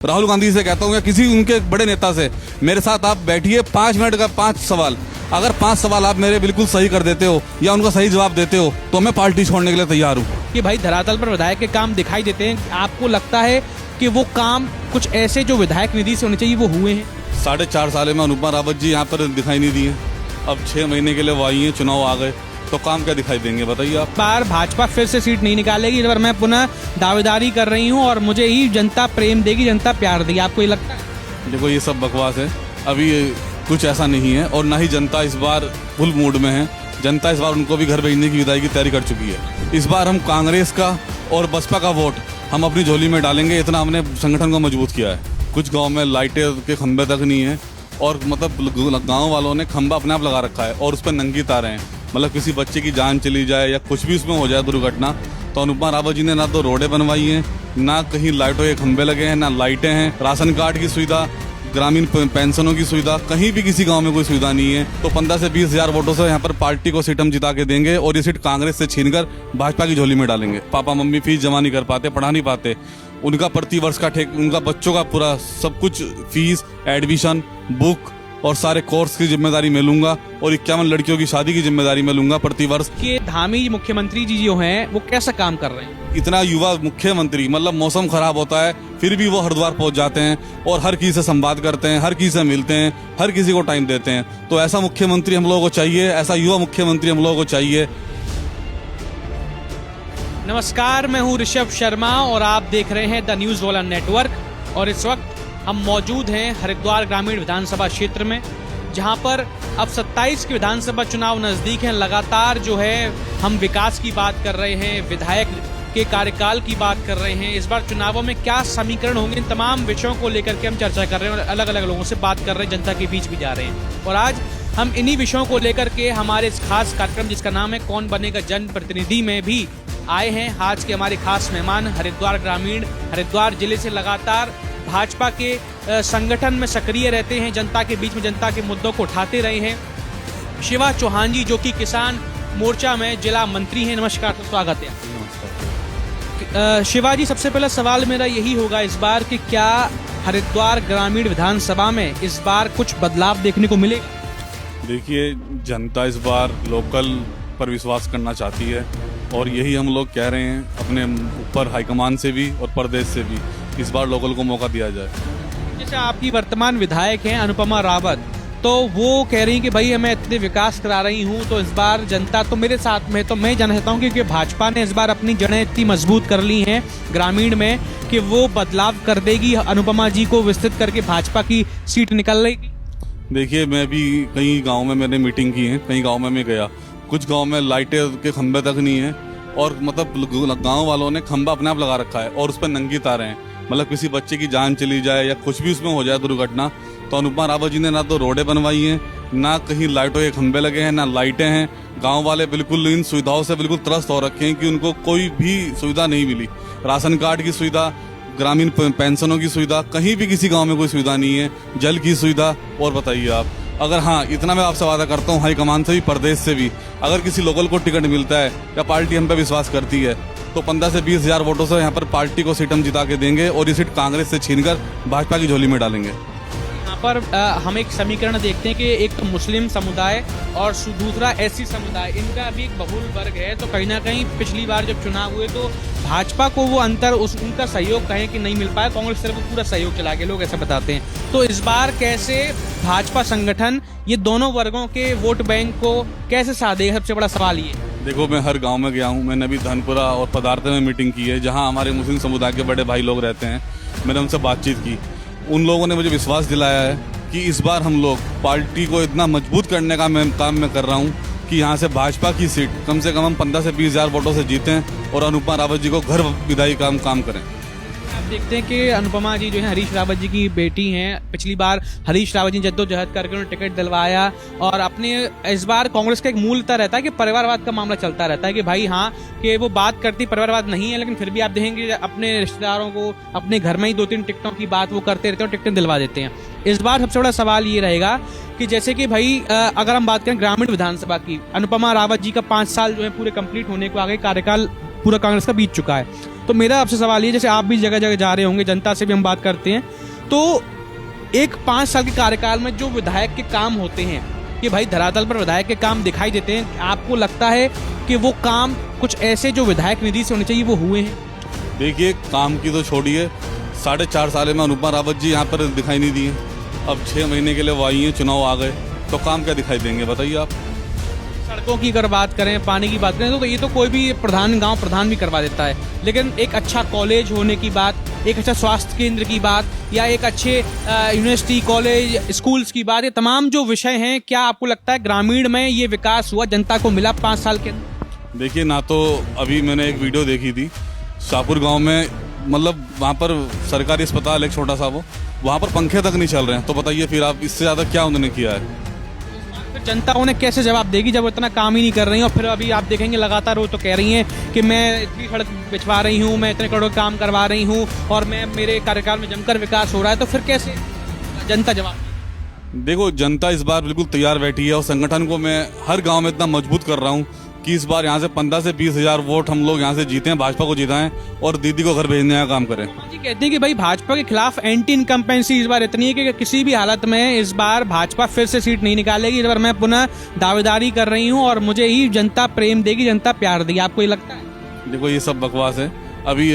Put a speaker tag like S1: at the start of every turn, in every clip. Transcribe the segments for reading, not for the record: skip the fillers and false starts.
S1: राहुल गांधी से कहता हूँ या किसी उनके बड़े नेता से, मेरे साथ आप बैठिए 5 मिनट का 5 सवाल, अगर 5 सवाल आप मेरे बिल्कुल सही कर देते हो या उनका सही जवाब देते हो तो मैं पार्टी छोड़ने के लिए तैयार हूँ।
S2: कि भाई धरातल पर विधायक के काम दिखाई देते हैं, आपको लगता है कि वो काम कुछ ऐसे जो विधायक निधि से होने चाहिए वो हुए हैं?
S1: 4.5 साल में अनुपमा रावत जी यहाँ पर दिखाई नहीं दिए, अब 6 महीने के लिए वो आई हैं, चुनाव आ गए तो काम क्या दिखाई देंगे बताइए आप।
S2: बार भाजपा फिर से सीट नहीं निकालेगी, इस बार मैं पुनः दावेदारी कर रही हूँ और मुझे ही जनता प्रेम देगी, जनता प्यार देगी, आपको ये लगता है?
S1: देखो ये सब बकवास है, अभी कुछ ऐसा नहीं है और ना ही जनता इस बार फुल मूड में है। जनता इस बार उनको भी घर भेजने की विदाई की तैयारी कर चुकी है। इस बार हम कांग्रेस का और बसपा का वोट हम अपनी झोली में डालेंगे, इतना हमने संगठन को मजबूत किया है। कुछ गांव में लाइटें के खंभे तक नहीं है और मतलब गांव वालों ने खंभा अपने आप लगा रखा है और उस पर नंगी तारें हैं, मतलब किसी बच्चे की जान चली जाए या कुछ भी उसमें हो जाए दुर्घटना, तो अनुपमा रावत जी ने ना तो रोडें बनवाई हैं, ना कहीं लाइटों के खंभे लगे हैं, ना लाइटें हैं, राशन कार्ड की सुविधा, ग्रामीण पेंशनों की सुविधा, कहीं भी किसी गांव में कोई सुविधा नहीं है। तो 15 से 20 हजार वोटों से यहाँ पर पार्टी को सीट हम जिता के देंगे और ये सीट कांग्रेस से छीनकर भाजपा की झोली में डालेंगे। पापा मम्मी फीस जमा नहीं कर पाते, पढ़ा नहीं पाते, उनका प्रति वर्ष का उनका बच्चों का पूरा सब कुछ फीस, एडमिशन, बुक और सारे कोर्स की जिम्मेदारी मैं लूंगा और 51 लड़कियों की शादी की जिम्मेदारी मैं लूंगा प्रति वर्ष।
S2: कि धामी मुख्यमंत्री जी जो हैं वो कैसा काम कर रहे हैं?
S1: इतना युवा मुख्यमंत्री, मतलब मौसम खराब होता है फिर भी वो हरिद्वार पहुंच जाते हैं और हर किसी से संवाद करते हैं, हर किसी से मिलते हैं, हर किसी को टाइम देते हैं। तो ऐसा मुख्यमंत्री हम लोगों को चाहिए, ऐसा युवा मुख्यमंत्री हम लोगों को चाहिए।
S2: नमस्कार, मैं हूं ऋषभ शर्मा और आप देख रहे हैं द न्यूज वॉलर नेटवर्क। और इस वक्त हम मौजूद हैं हरिद्वार ग्रामीण विधानसभा क्षेत्र में, जहां पर अब 27 के विधानसभा चुनाव नजदीक हैं। लगातार जो है हम विकास की बात कर रहे हैं, विधायक के कार्यकाल की बात कर रहे हैं, इस बार चुनावों में क्या समीकरण होंगे, इन तमाम विषयों को लेकर के हम चर्चा कर रहे हैं और अलग अलग लोगों से बात कर रहे हैं, जनता के बीच भी जा रहे हैं। और आज हम इन्हीं विषयों को लेकर के हमारे इस खास कार्यक्रम जिसका नाम है कौन बनेगा जनप्रतिनिधि में भी आए हैं। आज के हमारे खास मेहमान हरिद्वार ग्रामीण, हरिद्वार जिले से लगातार भाजपा के संगठन में सक्रिय रहते हैं, जनता के बीच में जनता के मुद्दों को उठाते रहे हैं, शिवा चौहान जी जो कि किसान मोर्चा में जिला मंत्री हैं। नमस्कार, स्वागत है। शिवा जी, सबसे पहला सवाल मेरा यही होगा इस बार कि क्या हरिद्वार ग्रामीण विधानसभा में इस बार कुछ बदलाव देखने को मिलेगा?
S1: देखिए, जनता इस बार लोकल पर विश्वास करना चाहती है और यही हम लोग कह रहे हैं अपने ऊपर हाईकमान से भी और प्रदेश से भी, इस बार लोकल को मौका दिया जाए।
S2: जैसे आपकी वर्तमान विधायक हैं अनुपमा रावत, तो वो कह रही हैं कि भाई मैं इतने विकास करा रही हूं तो इस बार जनता तो मेरे साथ में, तो मैं जानना चाहता हूं क्योंकि भाजपा ने इस बार अपनी जड़ें इतनी मजबूत कर ली हैं ग्रामीण में कि वो बदलाव कर देगी, अनुपमा जी को विस्तृत करके भाजपा की सीट निकल लेगी।
S1: देखिए, मैं भी कई गाँव में मैंने मीटिंग की है, कई गाँव में मैं गया, कुछ गाँव में लाइटें के खंभे तक नहीं है और मतलब गाँव वालों ने खंभा अपने आप लगा रखा है और उस पर नंगी तारें हैं, मतलब किसी बच्चे की जान चली जाए या कुछ भी उसमें हो जाए दुर्घटना, तो अनुपमा रावत जी ने ना तो रोडें बनवाई हैं, ना कहीं लाइटों के खंभे लगे हैं, ना लाइटें हैं। गांव वाले बिल्कुल इन सुविधाओं से बिल्कुल त्रस्त हो रखे हैं कि उनको कोई भी सुविधा नहीं मिली। राशन कार्ड की सुविधा, ग्रामीण पेंशनों की सुविधा, कहीं भी किसी गाँव में कोई सुविधा नहीं है, जल की सुविधा। और बताइए आप, अगर हाँ, इतना मैं आपसे वादा करता हूँ हाईकमान से भी प्रदेश से भी, अगर किसी लोकल को टिकट मिलता है या पार्टी हम पे विश्वास करती है तो 15 से 20 हजार वोटों से यहाँ पर पार्टी को सीट हम जिता के देंगे और ये सीट कांग्रेस से छीनकर भाजपा की झोली में डालेंगे।
S2: यहाँ पर हम एक समीकरण देखते हैं कि एक तो मुस्लिम समुदाय और दूसरा एससी समुदाय, इनका भी एक बहुल वर्ग है। तो कहीं ना कहीं पिछली बार जब चुनाव हुए तो भाजपा को वो अंतर उनका सहयोग कहें कि नहीं मिल पाया, कांग्रेस तरफ पूरा सहयोग चला गया, लोग ऐसा बताते हैं। तो इस बार कैसे भाजपा संगठन ये दोनों वर्गों के वोट बैंक को कैसे साथ देगा, सबसे बड़ा सवाल ये।
S1: देखो, मैं हर गांव में गया हूं, मैंने अभी धनपुरा और पदार्थे में मीटिंग की है जहां हमारे मुस्लिम समुदाय के बड़े भाई लोग रहते हैं, मैंने उनसे बातचीत की। उन लोगों ने मुझे विश्वास दिलाया है कि इस बार हम लोग पार्टी को इतना मजबूत करने का काम मैं कर रहा हूं कि यहाँ से भाजपा की सीट कम से कम हम 15 से 20 हजार वोटों से जीतें और अनुपमा रावत जी को घर विदाई काम करें।
S2: आप देखते हैं कि अनुपमा जी जो है हरीश रावत जी की बेटी हैं। पिछली बार हरीश रावत जी जद्दोजहद करके उन्होंने टिकट दिलवाया और अपने इस बार कांग्रेस का एक मूलतः रहता है कि परिवारवाद का मामला चलता रहता है कि भाई हाँ कि वो बात करती परिवारवाद नहीं है, लेकिन फिर भी आप देखेंगे अपने रिश्तेदारों को अपने घर में ही 2-3 टिकटों की बात वो करते रहते हैं और टिकटें दिलवा देते हैं। इस बार सबसे बड़ा सवाल ये रहेगा कि जैसे कि भाई अगर हम बात करें ग्रामीण विधानसभा की, अनुपमा रावत जी का 5 साल जो है पूरे कंप्लीट होने को आगे कार्यकाल पूरा कांग्रेस का बीत चुका है। तो मेरा आपसे सवाल ये, जैसे आप भी जगह जगह जा रहे होंगे, जनता से भी हम बात करते हैं, तो एक 5 साल के कार्यकाल में जो विधायक के काम होते हैं कि भाई धरातल पर विधायक के काम दिखाई देते हैं, आपको लगता है कि वो काम कुछ ऐसे जो विधायक निधि से होने चाहिए वो हुए हैं?
S1: देखिए, काम की तो छोड़िए, 4.5 साल में अनुपमा रावत जी यहाँ पर दिखाई नहीं दिए। अब 6 महीने के लिए वो आई हैं, चुनाव आ गए, तो काम क्या दिखाई देंगे बताइए आप।
S2: सड़कों की अगर बात करें, पानी की बात करें, तो ये तो कोई भी प्रधान, गांव प्रधान भी करवा देता है, लेकिन एक अच्छा कॉलेज होने की बात, एक अच्छा स्वास्थ्य केंद्र की बात, या एक अच्छे यूनिवर्सिटी, कॉलेज, स्कूल्स की बात, ये तमाम जो विषय हैं, क्या आपको लगता है ग्रामीण में ये विकास हुआ, जनता को मिला 5 साल के अंदर?
S1: देखिए, ना तो अभी मैंने एक वीडियो देखी थी शाहपुर गांव में, मतलब वहाँ पर सरकारी अस्पताल एक छोटा सा, वो वहाँ पर पंखे तक नहीं चल रहे हैं, तो बताइए फिर आप इससे ज़्यादा क्या उन्होंने किया है।
S2: फिर जनता उन्हें कैसे जवाब देगी जब वो इतना काम ही नहीं कर रही हैं? और फिर अभी आप देखेंगे लगातार वो तो कह रही हैं कि मैं इतनी सड़क बिछवा रही हूँ, मैं इतने करोड़ काम करवा रही हूँ और मैं मेरे कार्यकाल में जमकर विकास हो रहा है, तो फिर कैसे जनता जवाब?
S1: देखो, जनता इस बार बिल्कुल तैयार बैठी है और संगठन को मैं हर गांव में इतना मजबूत कर रहा हूं कि इस बार यहां से 15 से 20 हजार वोट हम लोग यहां से जीते हैं, भाजपा को जिताएं और दीदी को घर भेजने का काम करें।
S2: जी कहते हैं कि भाई भाजपा के खिलाफ एंटी इनकम्पेंसी इस बार इतनी है कि किसी भी हालत में इस बार भाजपा फिर से सीट नहीं निकालेगी, इस बार मैं पुनः दावेदारी कर रही हूँ और मुझे ही जनता प्रेम देगी, जनता प्यार देगी। आपको ये लगता है?
S1: देखो, ये सब बकवास है, अभी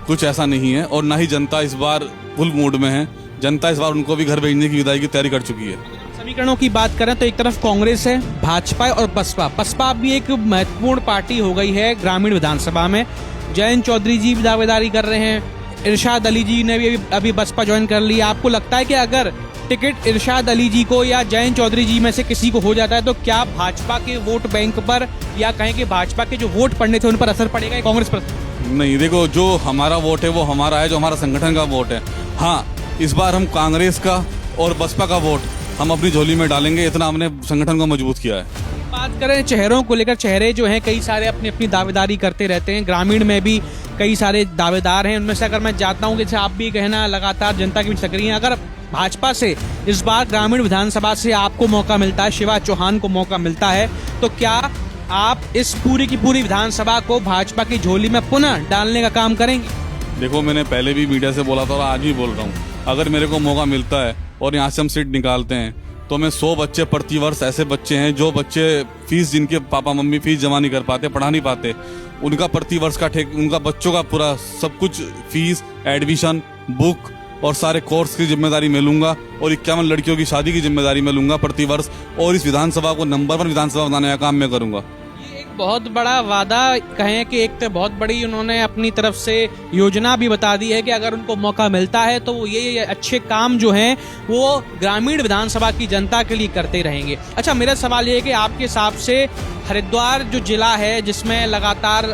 S1: कुछ ऐसा नहीं है और ना ही जनता इस बार फुल मूड में है। जनता इस बार उनको भी घर भेजने की विदाई की तैयारी कर चुकी है।
S2: समीकरणों की बात करें तो एक तरफ कांग्रेस है, भाजपा और बसपा भी एक महत्वपूर्ण पार्टी हो गई है ग्रामीण विधानसभा में। जयंत चौधरी जी भी दावेदारी कर रहे हैं, इरशाद अली जी ने भी अभी बसपा ज्वाइन कर ली। आपको लगता है कि अगर टिकट इरशाद अली जी को या जयंत चौधरी जी में से किसी को हो जाता है तो क्या भाजपा के वोट बैंक पर, या कहें कि भाजपा के जो वोट पड़ने थे उन पर असर पड़ेगा कांग्रेस पर?
S1: नहीं, देखो, जो हमारा वोट है वो हमारा है, जो हमारा संगठन का वोट है। हाँ, इस बार हम कांग्रेस का और बसपा का वोट हम अपनी झोली में डालेंगे, इतना हमने संगठन को मजबूत किया है।
S2: बात करें चेहरों को लेकर, चेहरे जो हैं कई सारे अपनी अपनी दावेदारी करते रहते हैं, ग्रामीण में भी कई सारे दावेदार हैं। उनमें से अगर मैं चाहता हूं, जैसे आप भी कहना लगातार जनता की भी सक्रिय हैं, अगर भाजपा से इस बार ग्रामीण विधानसभा से आपको मौका मिलता है, शिवा चौहान को मौका मिलता है, तो क्या आप इस पूरी की पूरी विधानसभा को भाजपा की झोली में पुनः डालने का काम करेंगे?
S1: देखो, मैंने पहले भी मीडिया से बोला था और आज भी बोल रहा हूँ, अगर मेरे को मौका मिलता है और यहाँ से हम सीट निकालते हैं तो मैं 100 बच्चे प्रति वर्ष, ऐसे बच्चे हैं जो बच्चे फीस, जिनके पापा मम्मी फीस जमा नहीं कर पाते, पढ़ा नहीं पाते, उनका प्रति वर्ष का उनका बच्चों का पूरा सब कुछ फीस, एडमिशन, बुक और सारे कोर्स की जिम्मेदारी मैं लूंगा और 51 लड़कियों की शादी की जिम्मेदारी मैं लूंगा प्रति वर्ष, और इस विधानसभा को नंबर 1 विधानसभा बनाने का काम मैं करूंगा।
S2: बहुत बड़ा वादा कहें कि एक तो बहुत बड़ी उन्होंने अपनी तरफ से योजना भी बता दी है कि अगर उनको मौका मिलता है तो ये अच्छे काम जो हैं वो ग्रामीण विधानसभा की जनता के लिए करते रहेंगे। अच्छा, मेरा सवाल ये है कि आपके हिसाब से हरिद्वार जो जिला है जिसमें लगातार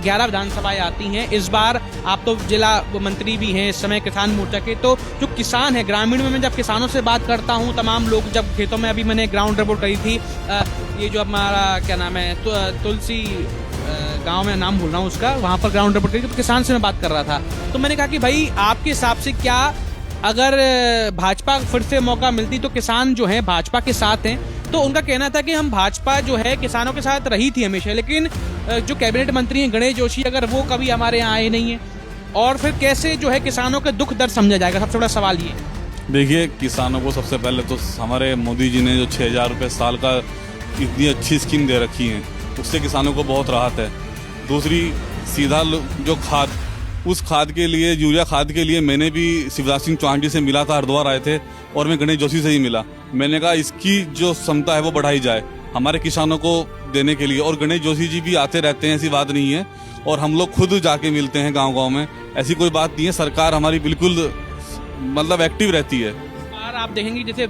S2: 11 विधानसभाएं आती हैं, इस बार आप तो जिला मंत्री भी हैं इस समय किसान मोर्चा के, तो जो किसान है ग्रामीण में, मैं जब किसानों से बात करता हूं, तमाम लोग जब खेतों में, अभी मैंने ग्राउंड रिपोर्ट करी थी, ये जो हमारा क्या नाम है, तुलसी गांव में नाम भूल रहा हूँ उसका, वहां पर ग्राउंड रिपोर्ट करी, तो किसान से मैं बात कर रहा था, तो मैंने कहा कि भाई आपके हिसाब से क्या अगर भाजपा फिर से मौका मिलती तो किसान जो है भाजपा के साथ हैं, तो उनका कहना था कि हम भाजपा जो है किसानों के साथ रही थी हमेशा, लेकिन जो कैबिनेट मंत्री हैं गणेश जोशी, अगर वो कभी हमारे यहाँ आए नहीं है, और फिर कैसे जो है किसानों का दुख दर्द समझा जाएगा? सबसे बड़ा सवाल ये।
S1: देखिए, किसानों को सबसे पहले तो हमारे मोदी जी ने जो 6,000 रुपये साल का इतनी अच्छी स्कीम दे रखी है, उससे किसानों को बहुत राहत है। दूसरी, सीधा जो खाद, उस खाद के लिए, यूरिया खाद के लिए मैंने भी शिवराज सिंह चौहान जी से मिला था, हरिद्वार आए थे, और मैं गणेश जोशी से ही मिला। मैंने कहा इसकी जो क्षमता है वो बढ़ाई जाए हमारे किसानों को देने के लिए, और गणेश जोशी जी भी आते रहते हैं, ऐसी बात नहीं है, और हम लोग खुद जाके मिलते हैं गाँव-गाँव में, ऐसी कोई बात नहीं है। सरकार हमारी बिल्कुल मतलब एक्टिव रहती है।
S2: आप देखेंगे जैसे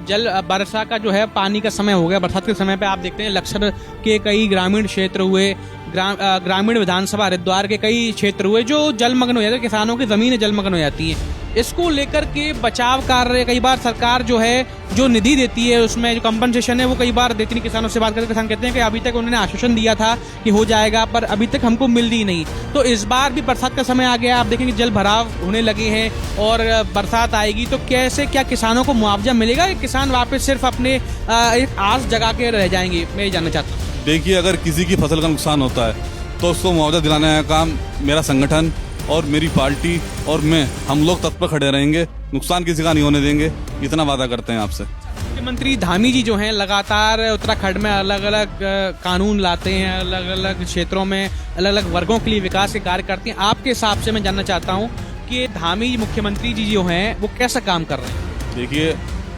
S2: वर्षा का जो है पानी का समय हो गया, बरसात के समय पे आप देखते हैं लक्सर के कई ग्रामीण क्षेत्र हुए, ग्रामीण विधानसभा हरिद्वार के कई क्षेत्र हुए जो जलमग्न हो जाते हैं, किसानों की जमीनें जलमग्न हो जाती हैं। इसको लेकर के बचाव कार्य कई बार सरकार जो है जो निधि देती है उसमें जो कंपनसेशन है वो कई बार देती नहीं। किसानों से बात करके किसान कहते हैं कि अभी तक उन्होंने आश्वासन दिया था कि हो जाएगा, पर अभी तक हमको मिल ही नहीं। तो इस बार भी बरसात का समय आ गया, आप देखेंगे जल भराव होने लगे हैं और बरसात आएगी तो कैसे क्या किसानों को मुआवजा मिलेगा, कि किसान वापस सिर्फ अपने एक आस जगा के रह जाएंगे? मैं ये जानना चाहता हूँ।
S1: देखिए, अगर किसी की फसल का नुकसान होता है तो उसको मुआवजा दिलाने का काम मेरा संगठन और मेरी पार्टी और मैं, हम लोग तत्पर खड़े रहेंगे, नुकसान किसी का नहीं होने देंगे, इतना वादा करते हैं आपसे।
S2: मुख्यमंत्री धामी जी जो हैं लगातार उत्तराखंड में अलग अलग कानून लाते हैं, अलग अलग क्षेत्रों में अलग अलग वर्गों के लिए विकास के कार्य करते हैं। आपके हिसाब से मैं जानना चाहता हूं कि धामी मुख्यमंत्री जी जो हैं वो कैसा काम कर रहे हैं?
S1: देखिए,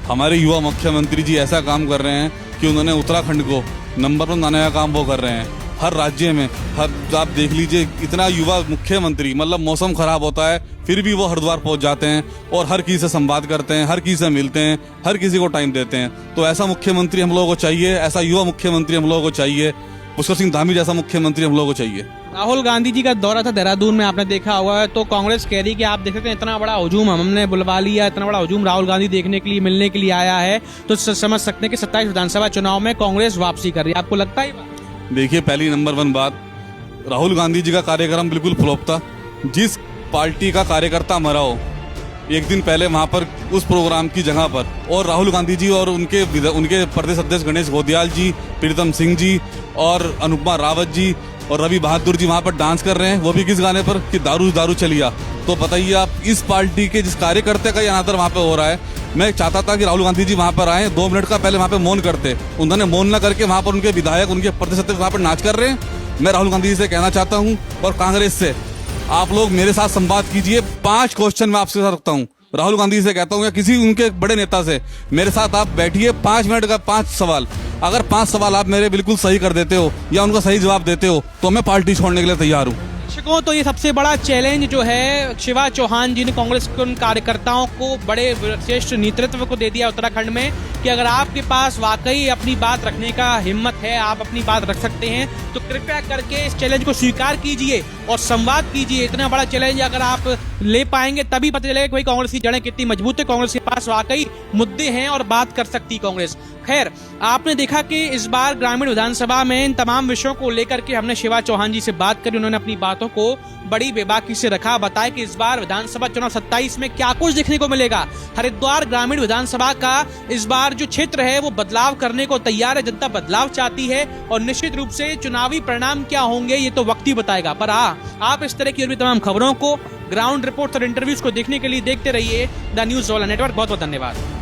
S1: हमारे युवा मुख्यमंत्री जी ऐसा काम कर रहे हैं कि उन्होंने उत्तराखंड को नंबर 1 बनाने का काम वो कर रहे हैं। हर राज्य में, आप देख लीजिए, इतना युवा मुख्यमंत्री, मतलब मौसम खराब होता है फिर भी वो हरिद्वार पहुंच जाते हैं और हर किसी से संवाद करते हैं, हर किसी से मिलते हैं, हर किसी को टाइम देते हैं। तो ऐसा मुख्यमंत्री हम लोगों को चाहिए, ऐसा युवा मुख्यमंत्री हम लोगों को चाहिए, पुष्कर सिंह धामी जैसा मुख्यमंत्री हम लोगों को चाहिए।
S2: राहुल गांधी जी का दौरा था देहरादून में, आपने देखा हुआ है, तो कांग्रेस कह रही कि आप देख सकते हैं इतना बड़ा हुजूम हमने बुलवा लिया, इतना बड़ा हुजूम राहुल गांधी देखने के लिए, मिलने के लिए आया है, तो समझ सकते हैं कि 27 विधानसभा चुनाव में कांग्रेस वापसी कर रही है। आपको लगता है?
S1: देखिए, पहली नंबर 1 बात, राहुल गांधी जी का कार्यक्रम बिल्कुल फ्लॉप था। जिस पार्टी का कार्यकर्ता मरा हो, एक दिन पहले वहां पर उस प्रोग्राम की जगह पर और राहुल गांधी जी और उनके प्रदेश अध्यक्ष गणेश गोदियाल जी, प्रीतम सिंह जी और अनुपमा रावत जी और रवि बहादुर जी वहां पर डांस कर रहे हैं, वो भी किस गाने पर कि दारू दारू चलिया। तो बताइए आप, इस पार्टी के जिस कार्यकर्ता का अनादर वहां पे हो रहा है। मैं चाहता था कि राहुल गांधी जी वहां पर आए, 2 मिनट का पहले वहां पे मौन करते, उन्होंने मौन न करके वहां पर उनके विधायक, उनके प्रदेश अध्यक्ष वहां पर नाच कर रहे हैं। मैं राहुल गांधी जी से कहना चाहता हूं और कांग्रेस से, आप लोग मेरे साथ संवाद कीजिए। 5 क्वेश्चन मैं आपसे रखता हूं, राहुल गांधी से कहता हूं या किसी उनके बड़े नेता से, मेरे साथ आप बैठिए, 5 मिनट का 5 सवाल। अगर 5 सवाल आप मेरे बिल्कुल सही कर देते हो या उनका सही जवाब देते हो तो मैं पार्टी छोड़ने के लिए तैयार हूँ।
S2: दर्शकों, तो ये सबसे बड़ा चैलेंज जो है शिवराज चौहान जी ने कांग्रेस के उन कार्यकर्ताओं को, बड़े श्रेष्ठ नेतृत्व को दे दिया उत्तराखंड में कि अगर आपके पास वाकई अपनी बात रखने का हिम्मत है, आप अपनी बात रख सकते हैं, तो कृपया करके इस चैलेंज को स्वीकार कीजिए और संवाद कीजिए। इतना बड़ा चैलेंज अगर आप ले पाएंगे तभी पता चलेगा कोई कांग्रेस की जड़ें कितनी मजबूत है, कांग्रेस के पास वाकई मुद्दे हैं और बात कर सकती कांग्रेस। खैर, आपने देखा कि इस बार ग्रामीण विधानसभा में इन तमाम विषयों को लेकर के हमने शिवराज चौहान जी से बात करी, उन्होंने अपनी बातों को बड़ी बेबाकी से रखा, बताया कि इस बार विधानसभा चुनाव 27 में क्या कुछ देखने को मिलेगा। हरिद्वार ग्रामीण विधानसभा का इस बार जो क्षेत्र है वो बदलाव करने को तैयार है, जनता बदलाव चाहती है और निश्चित रूप से चुनावी परिणाम क्या होंगे ये तो वक्त ही बताएगा। पर आप इस तरह की और भी तमाम खबरों को, ग्राउंड रिपोर्ट और इंटरव्यूज को देखने के लिए देखते रहिए द न्यूज़ वाला नेटवर्क। बहुत बहुत धन्यवाद।